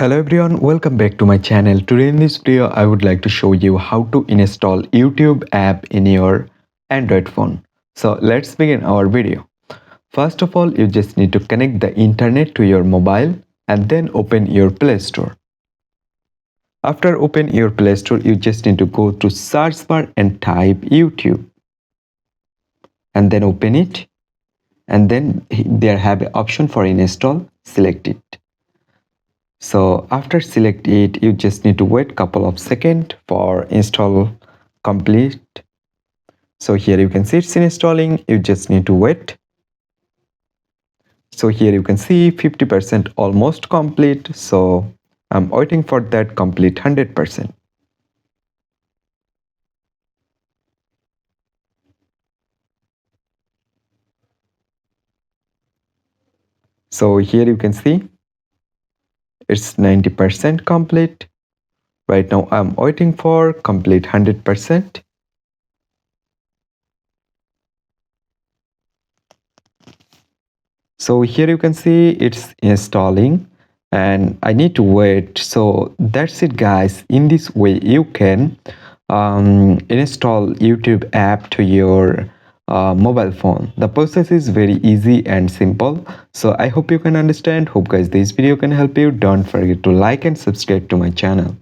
Hello everyone, welcome back to my channel. Today in this video I would like to show you how to install YouTube app in your Android phone. So let's begin our video. First of all, you just need to connect the internet to your mobile and then open your Play Store. After open your Play Store, you just need to go to search bar and type YouTube and then open it, and then there have an option for install. Select it. So after select it, you just need to wait couple of seconds for install complete. So here you can see it's installing. You just need to wait. So here you can see 50% almost complete. So I'm waiting for that complete 100%. So here you can see it's 90% complete. Right now I'm waiting for complete 100%. So here you can see it's installing and I need to wait. So that's it guys. In this way you can install YouTube app to your mobile phone. The process is very easy and simple. So I hope you can understand. Hope guys this video can help you. Don't forget to like and subscribe to my channel.